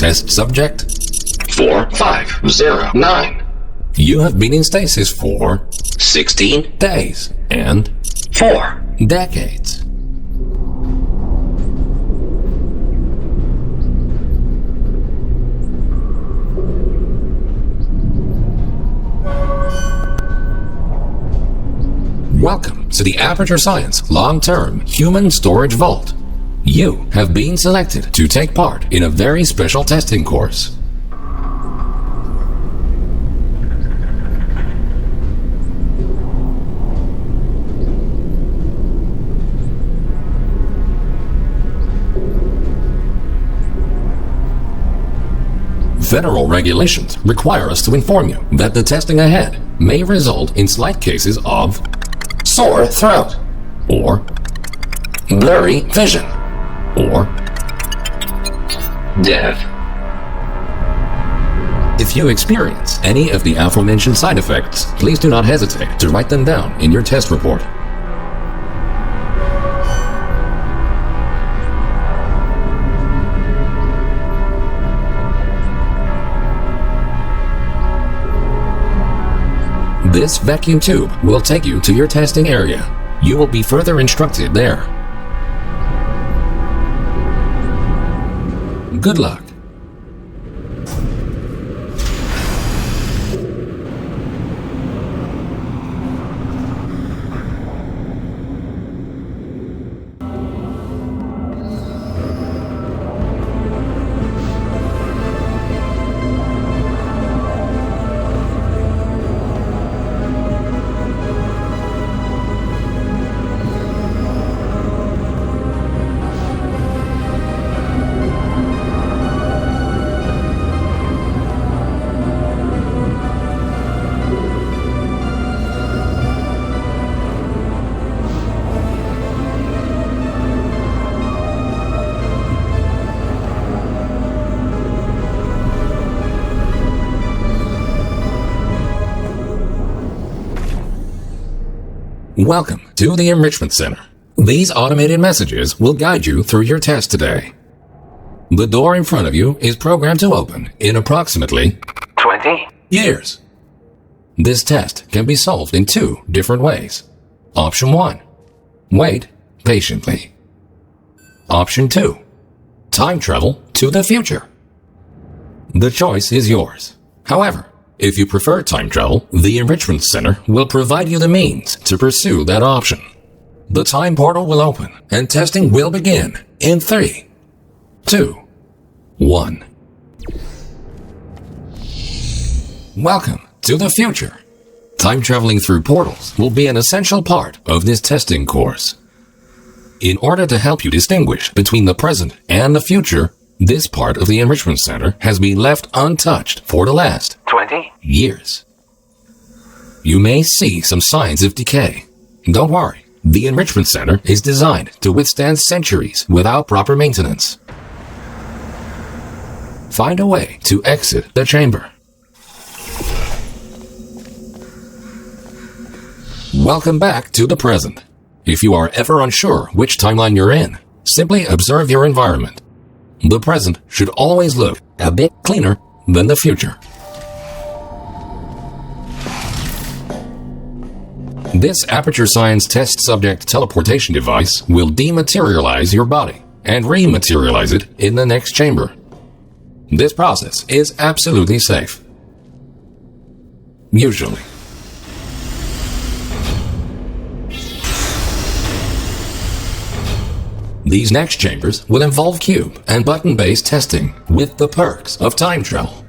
Test subject 4509. You have been in stasis for 16 days and 4 decades. Welcome to the Aperture Science Long-Term Human Storage Vault. You have been selected to take part in a very special testing course. Federal regulations require us to inform you that the testing ahead may result in slight cases of sore throat, or blurry vision, or death. If you experience any of the aforementioned side effects, please do not hesitate to write them down in your test report. This vacuum tube will take you to your testing area. You will be further instructed there. Good luck. Welcome to the Enrichment Center. These automated messages will guide you through your test today. The door in front of you is programmed to open in approximately 20 years. This test can be solved in two different ways. Option 1. Wait patiently. Option 2. Time travel to the future. The choice is yours. However, if you prefer time travel, the Enrichment Center will provide you the means to pursue that option. The time portal will open and testing will begin in 3, 2, 1. Welcome to the future. Time traveling through portals will be an essential part of this testing course. In order to help you distinguish between the present and the future, this part of the Enrichment Center has been left untouched for the last 20 years. You may see some signs of decay. Don't worry, the Enrichment Center is designed to withstand centuries without proper maintenance. Find a way to exit the chamber. Welcome back to the present. If you are ever unsure which timeline you're in, simply observe your environment. The present should always look a bit cleaner than the future. This Aperture Science test subject teleportation device will dematerialize your body and rematerialize it in the next chamber. This process is absolutely safe. Usually. These next chambers will involve cube and button-based testing with the perks of time travel.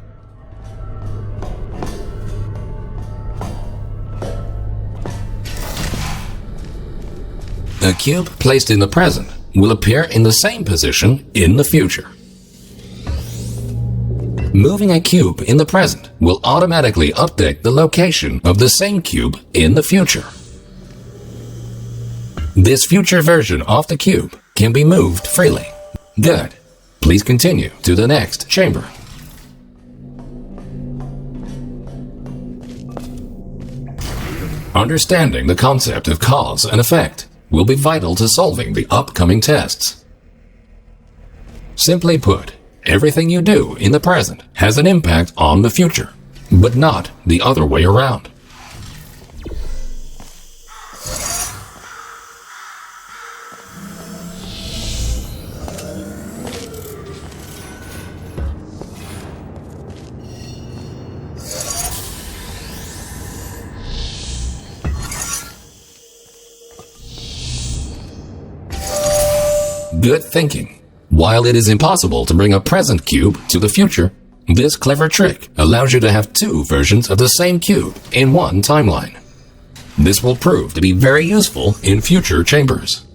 A cube placed in the present will appear in the same position in the future. Moving a cube in the present will automatically update the location of the same cube in the future. This future version of the cube can be moved freely. Good. Please continue to the next chamber. Understanding the concept of cause and effect will be vital to solving the upcoming tests. Simply put, Everything you do in the present has an impact on the future, but not the other way around. Good thinking. While it is impossible to bring a present cube to the future, this clever trick allows you to have two versions of the same cube in one timeline. This will prove to be very useful in future chambers.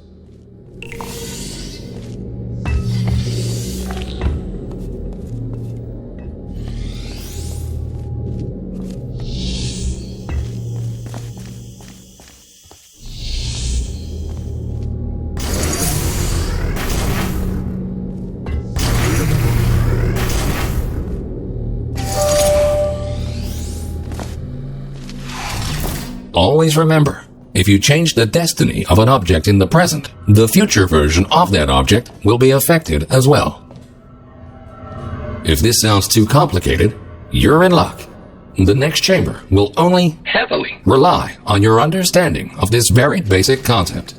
Always remember, if you change the destiny of an object in the present, the future version of that object will be affected as well. If this sounds too complicated, you're in luck. The next chamber will only heavily rely on your understanding of this very basic concept.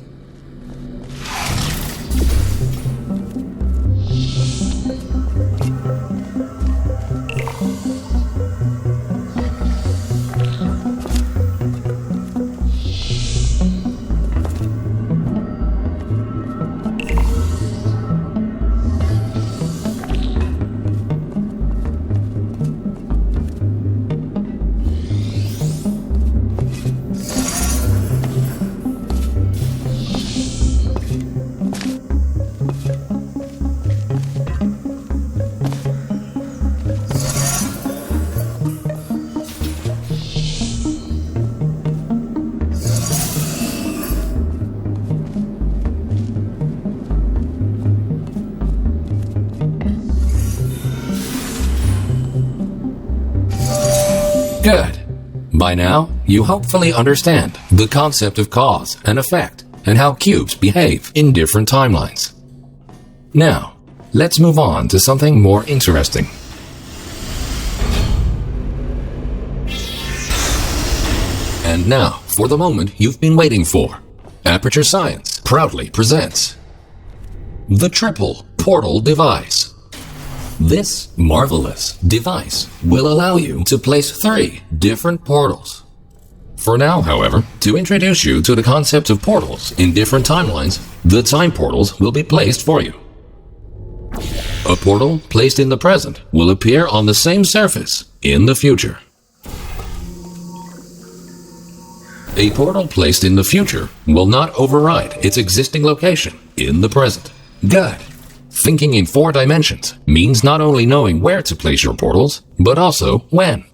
Good. By now, you hopefully understand the concept of cause and effect and how cubes behave in different timelines. Now, let's move on to something more interesting. And now, for the moment you've been waiting for. Aperture Science proudly presents the Triple Portal Device. This marvelous device will allow you to place 3 different portals. For now, however, to introduce you to the concept of portals in different timelines, the time portals will be placed for you. A portal placed in the present will appear on the same surface in the future. A portal placed in the future will not override its existing location in the present. Good. Thinking in 4 dimensions means not only knowing where to place your portals, but also when.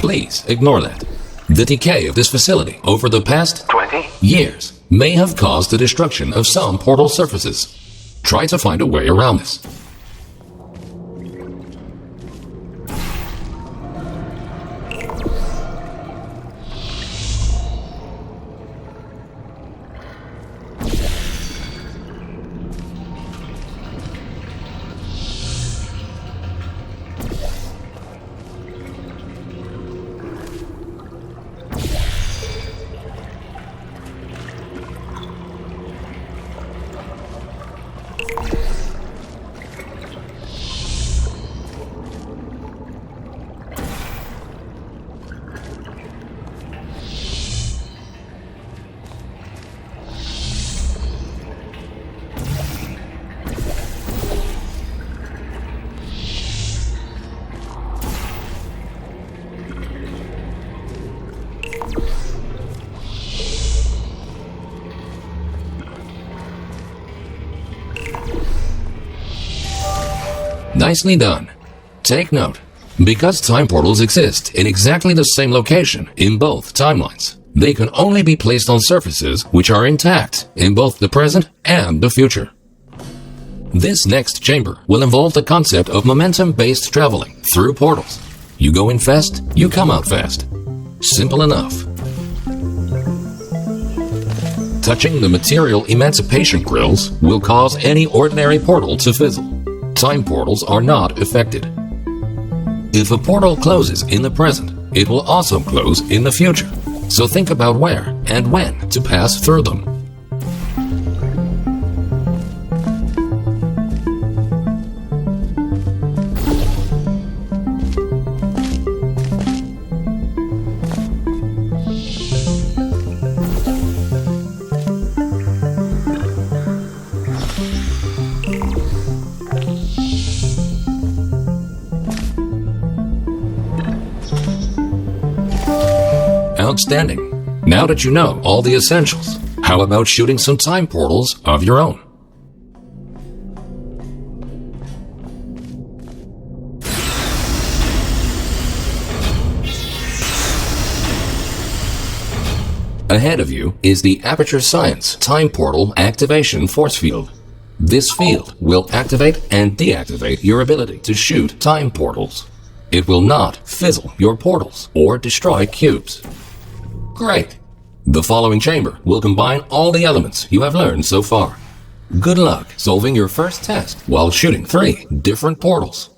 Please ignore that. The decay of this facility over the past 20 years may have caused the destruction of some portal surfaces. Try to find a way around this. Nicely done. Take note, because time portals exist in exactly the same location in both timelines, they can only be placed on surfaces which are intact in both the present and the future. This next chamber will involve the concept of momentum-based traveling through portals. You go in fast, you come out fast. Simple enough. Touching the material emancipation grills will cause any ordinary portal to fizzle. Time portals are not affected. If a portal closes in the present, it will also close in the future. So think about where and when to pass through them. Outstanding. Now that you know all the essentials, how about shooting some time portals of your own? Ahead of you is the Aperture Science Time Portal Activation Force Field. This field will activate and deactivate your ability to shoot time portals. It will not fizzle your portals or destroy cubes. Great! The following chamber will combine all the elements you have learned so far. Good luck solving your first test while shooting 3 different portals.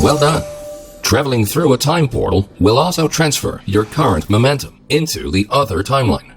Well done! Traveling through a time portal will also transfer your current momentum into the other timeline.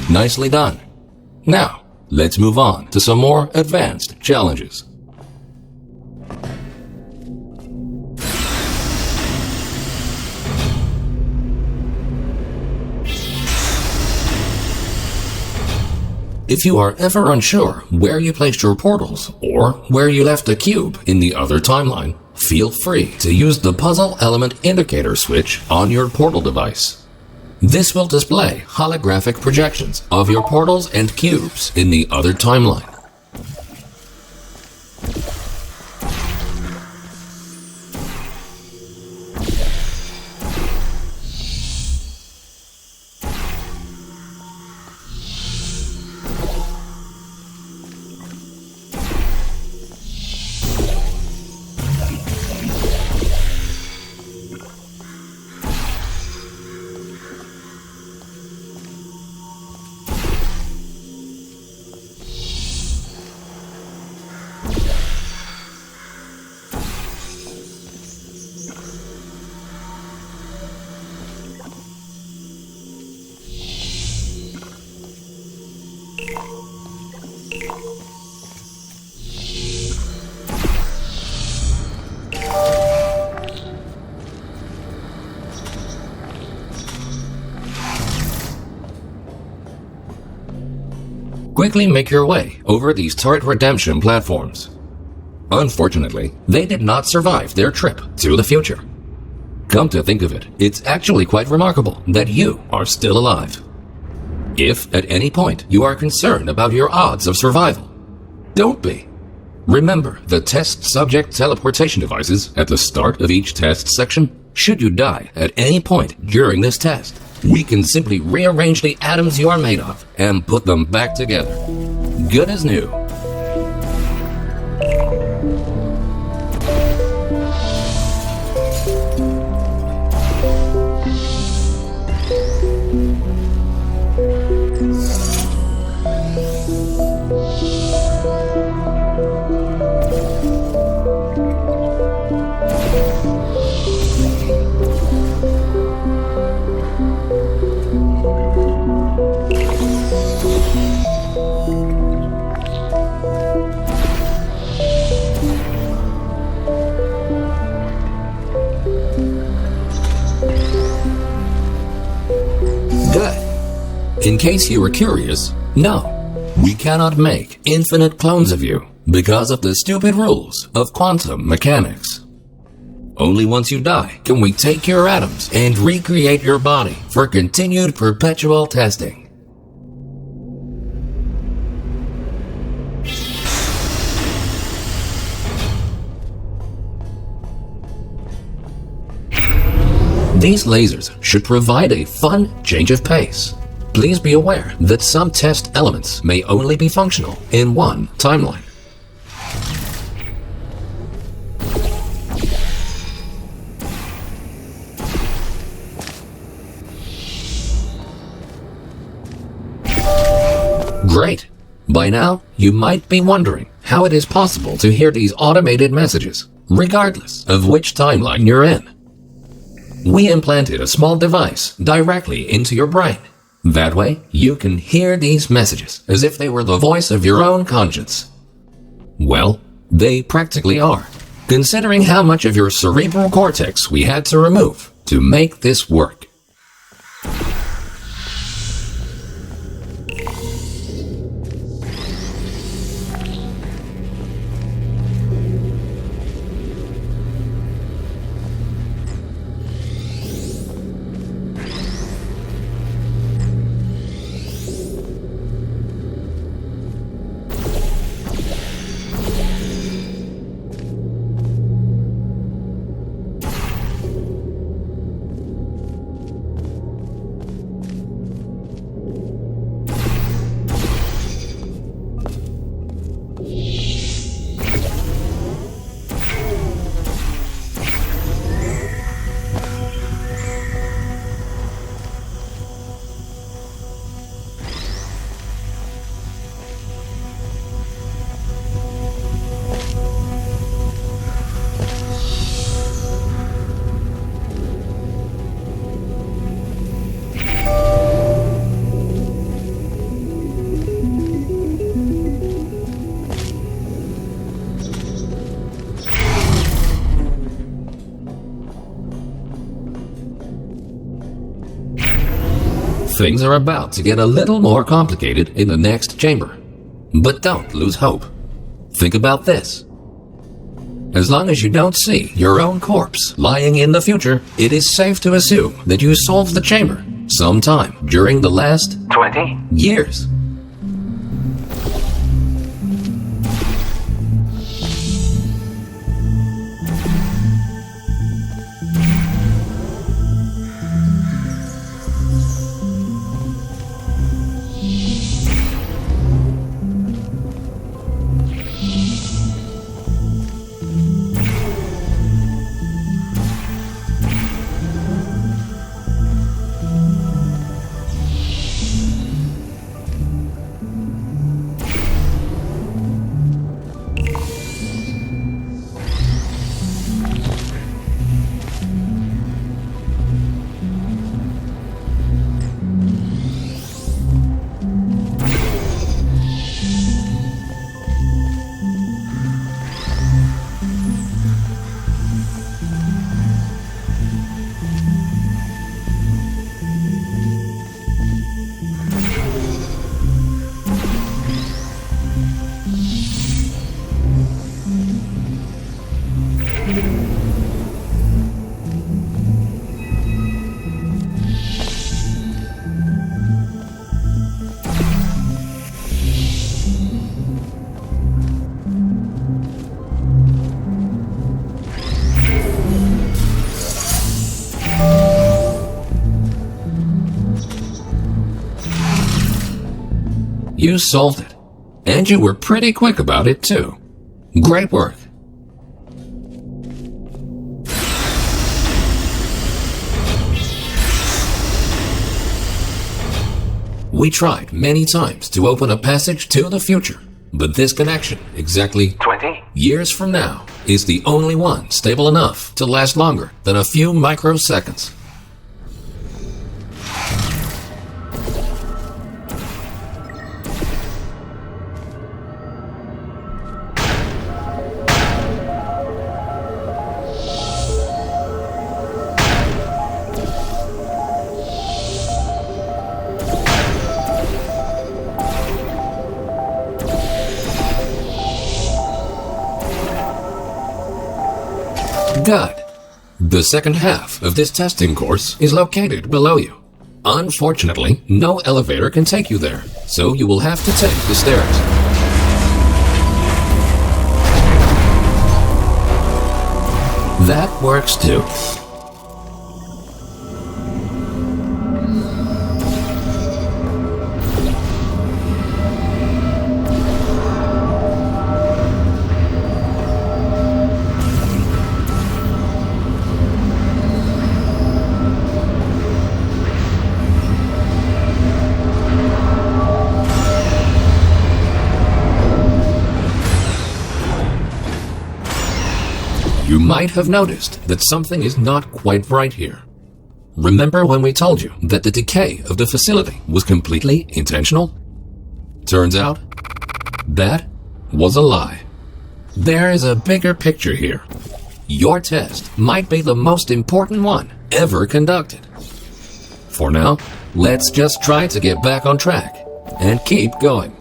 Nicely done. Now, let's move on to some more advanced challenges. If you are ever unsure where you placed your portals or where you left a cube in the other timeline, feel free to use the puzzle element indicator switch on your portal device. This will display holographic projections of your portals and cubes in the other timeline. quickly make your way over these turret redemption platforms. Unfortunately, they did not survive their trip to the future. Come to think of it, it's actually quite remarkable that you are still alive. If at any point you are concerned about your odds of survival, don't be. Remember the test subject teleportation devices at the start of each test section. Should you die at any point during this test, we can simply rearrange the atoms you are made of and put them back together. Good as new. In case you were curious, no, we cannot make infinite clones of you because of the stupid rules of quantum mechanics. Only once you die can we take your atoms and recreate your body for continued perpetual testing. These lasers should provide a fun change of pace. Please be aware that some test elements may only be functional in one timeline. Great! By now, you might be wondering how it is possible to hear these automated messages, regardless of which timeline you're in. We implanted a small device directly into your brain. That way, you can hear these messages as if they were the voice of your own conscience. Well, they practically are, considering how much of your cerebral cortex we had to remove to make this work. Things are about to get a little more complicated in the next chamber. But don't lose hope. Think about this. As long as you don't see your own corpse lying in the future, it is safe to assume that you solved the chamber sometime during the last 20 years. You solved it. And you were pretty quick about it, too. Great work. We tried many times to open a passage to the future, but this connection, exactly 20. years from now, is the only one stable enough to last longer than a few microseconds. Good. The second half of this testing course is located below you. Unfortunately, no elevator can take you there, so you will have to take the stairs. That works too. You might have noticed that something is not quite right here. Remember when we told you that the decay of the facility was completely intentional? Turns out, that was a lie. There is a bigger picture here. Your test might be the most important one ever conducted. For now, let's just try to get back on track and keep going.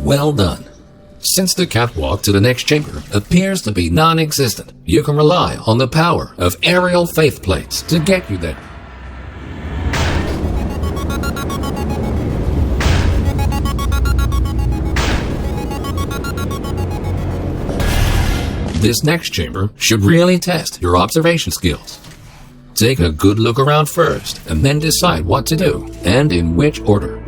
Well done. Since the catwalk to the next chamber appears to be non-existent, you can rely on the power of aerial faith plates to get you there. This next chamber should really test your observation skills. Take a good look around first, and then decide what to do, and in which order.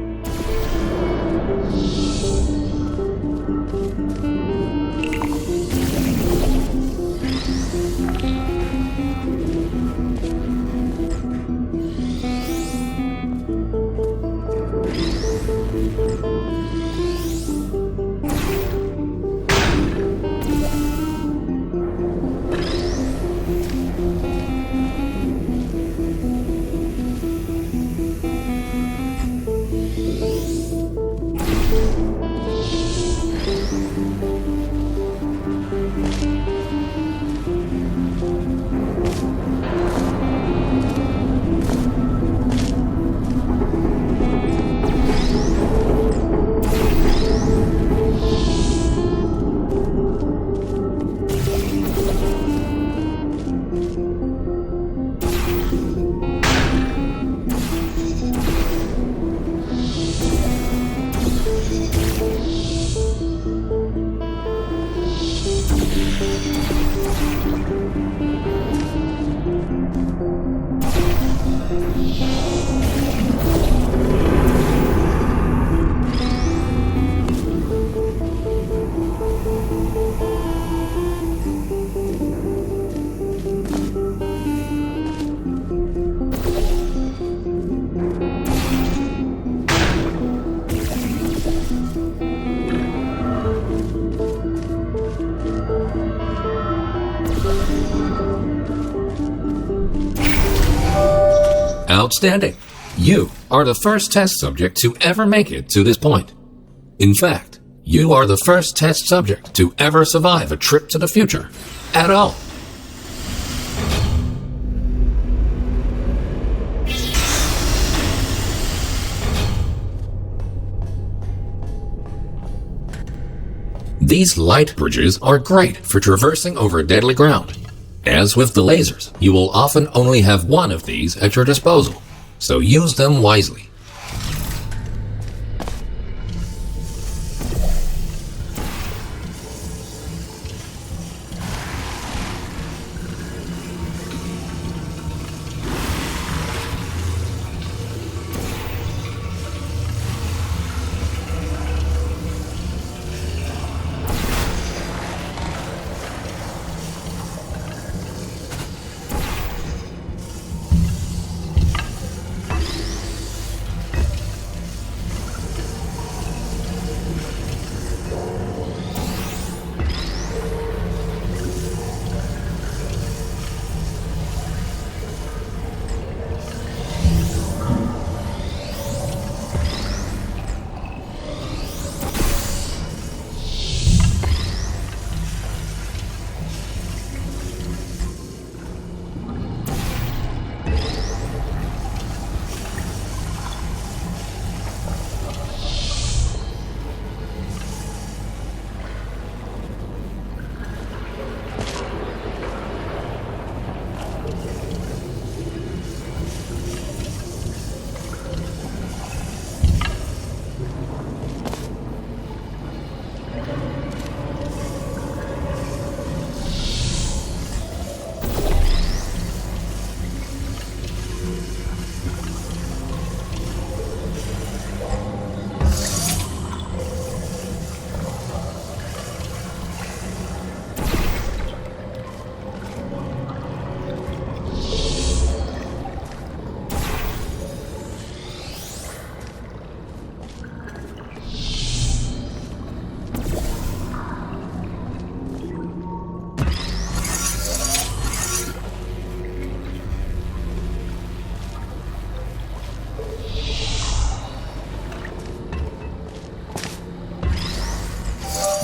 Outstanding! You are the first test subject to ever make it to this point. In fact, you are the first test subject to ever survive a trip to the future at all. These light bridges are great for traversing over deadly ground. As with the lasers, you will often only have one of these at your disposal, so use them wisely.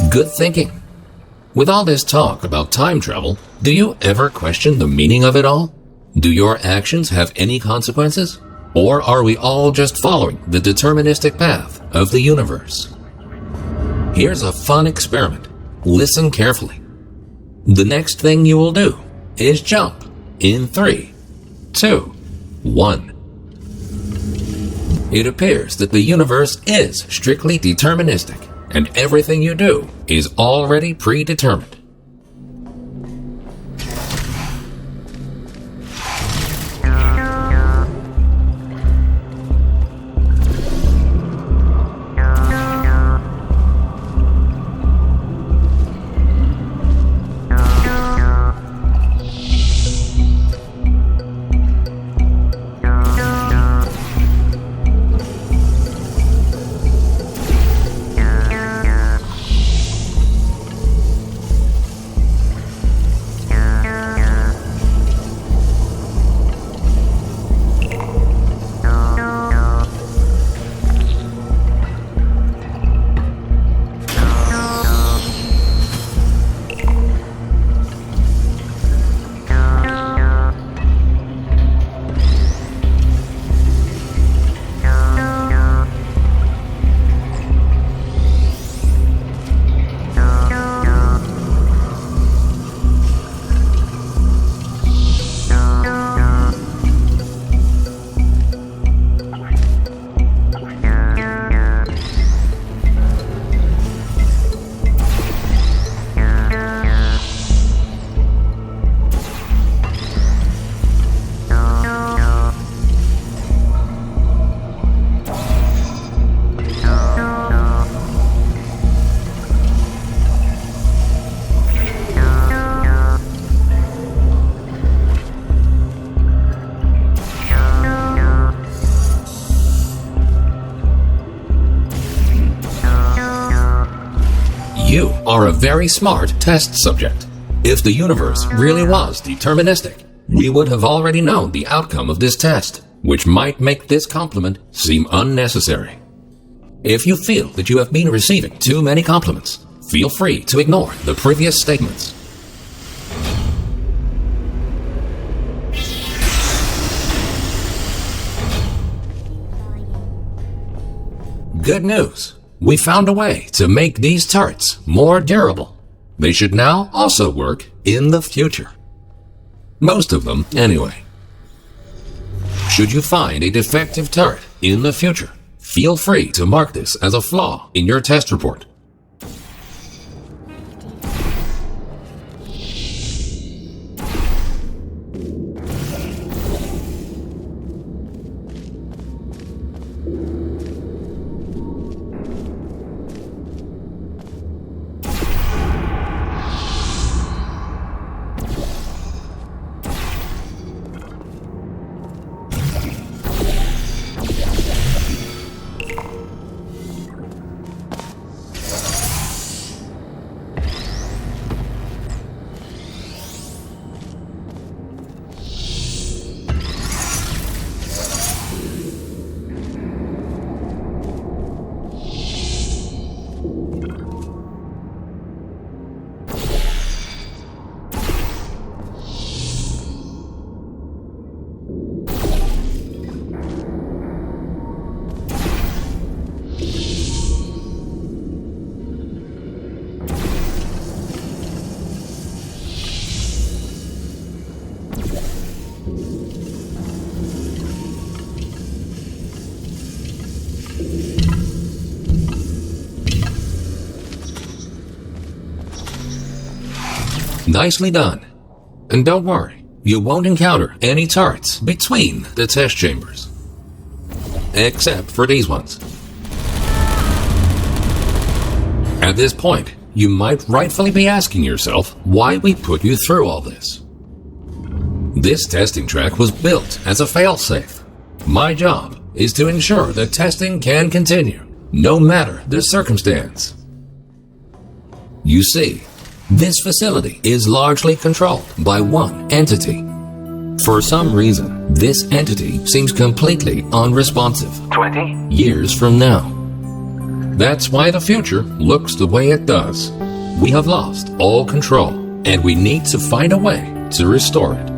Good thinking. With all this talk about time travel, do you ever question the meaning of it all? Do your actions have any consequences? Or are we all just following the deterministic path of the universe? Here's a fun experiment. Listen carefully. The next thing you will do is jump in 3, 2, 1. It appears that the universe is strictly deterministic, and everything you do is already predetermined. You are a very smart test subject. If the universe really was deterministic, we would have already known the outcome of this test. which might make this compliment seem unnecessary. If you feel that you have been receiving too many compliments, feel free to ignore the previous statements. Good news! We found a way to make these turrets more durable. They should now also work in the future. Most of them, anyway. Should you find a defective turret in the future, feel free to mark this as a flaw in your test report. Nicely done. And don't worry, you won't encounter any turrets between the test chambers. Except for these ones. At this point, you might rightfully be asking yourself why we put you through all this. This testing track was built as a failsafe. My job is to ensure that testing can continue, no matter the circumstance. You see, this facility is largely controlled by one entity. For some reason, this entity seems completely unresponsive 20 years from now. That's why the future looks the way it does. We have lost all control, and we need to find a way to restore it.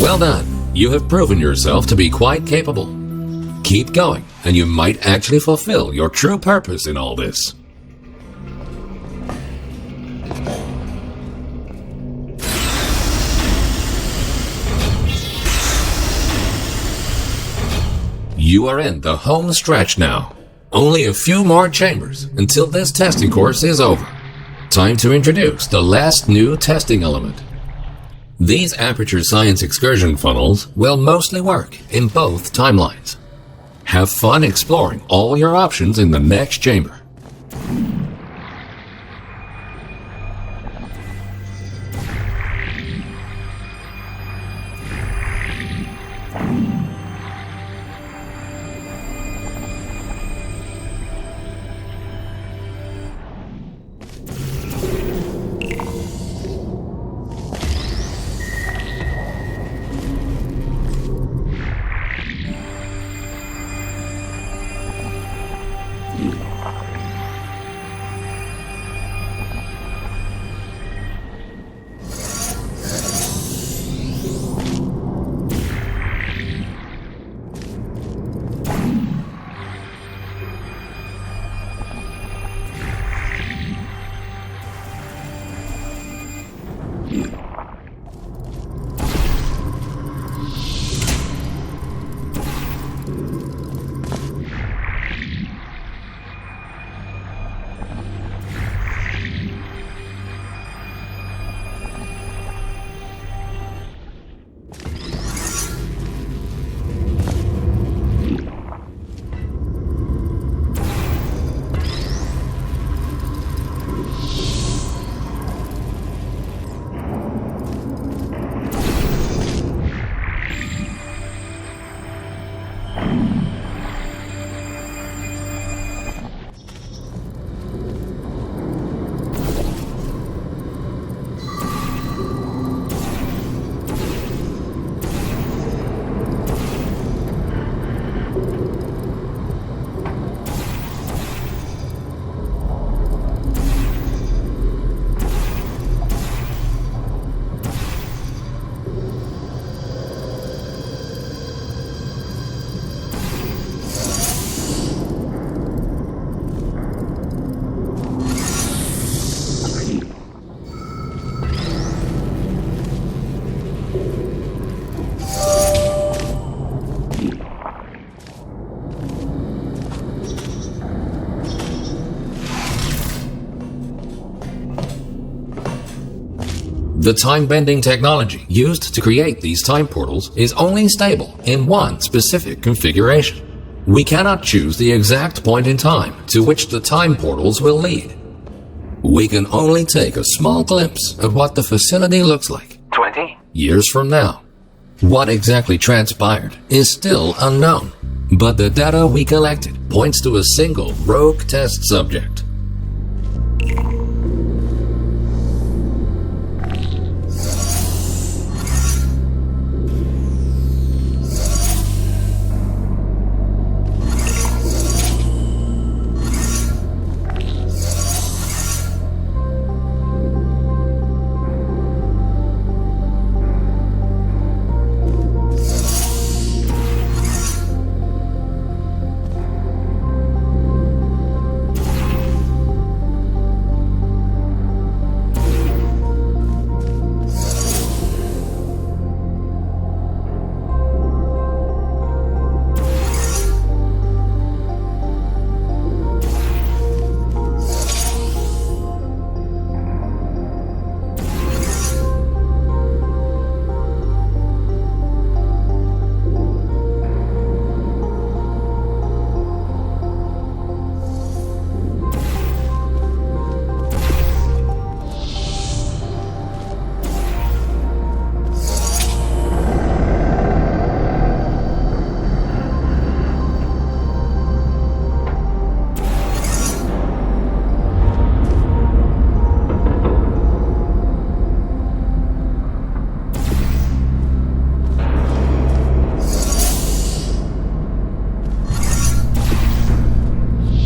Well done. You have proven yourself to be quite capable. Keep going, and you might actually fulfill your true purpose in all this. You are in the home stretch now. Only a few more chambers until this testing course is over. Time to introduce the last new testing element. These aperture science excursion funnels will mostly work in both timelines. Have fun exploring all your options in the next chamber. The time-bending technology used to create these time portals is only stable in one specific configuration. We cannot choose the exact point in time to which the time portals will lead. We can only take a small glimpse of what the facility looks like 20 years from now. What exactly transpired is still unknown, but the data we collected points to a single rogue test subject.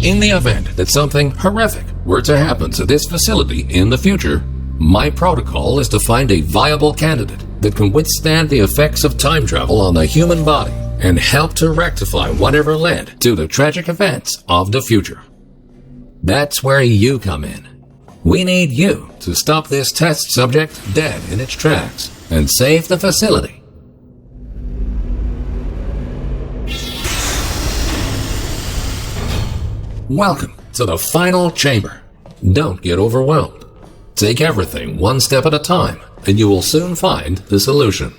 In the event that something horrific were to happen to this facility in the future, my protocol is to find a viable candidate that can withstand the effects of time travel on the human body and help to rectify whatever led to the tragic events of the future. That's where you come in. We need you to stop this test subject dead in its tracks and save the facility. Welcome to the final chamber. Don't get overwhelmed. Take everything one step at a time, and you will soon find the solution.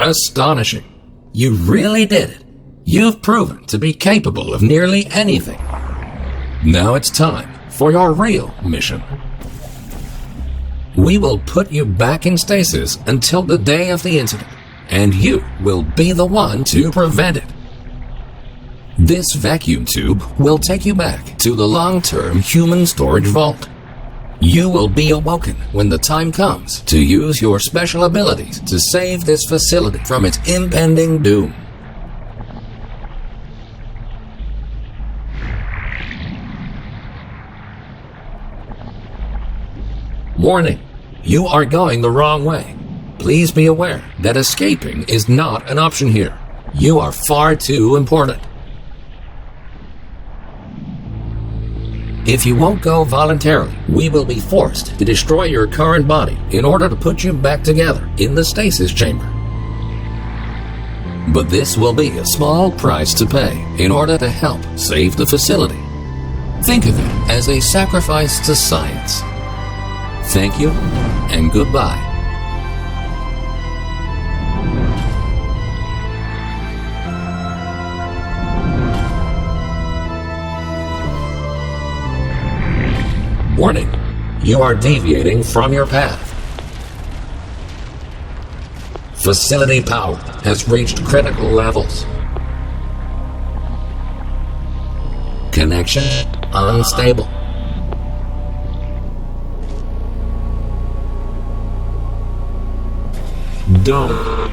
Astonishing. You really did it. You've proven to be capable of nearly anything. Now it's time for your real mission. We will put you back in stasis until the day of the incident, and you will be the one to prevent it. This vacuum tube will take you back to the long-term human storage vault. You will be awoken when the time comes to use your special abilities to save this facility from its impending doom. Warning, you are going the wrong way. Please be aware that escaping is not an option here. You are far too important. If you won't go voluntarily, we will be forced to destroy your current body in order to put you back together in the stasis chamber. But this will be a small price to pay in order to help save the facility. Think of it as a sacrifice to science. Thank you, and goodbye. Warning, you are deviating from your path. Facility power has reached critical levels. Connection unstable. Don't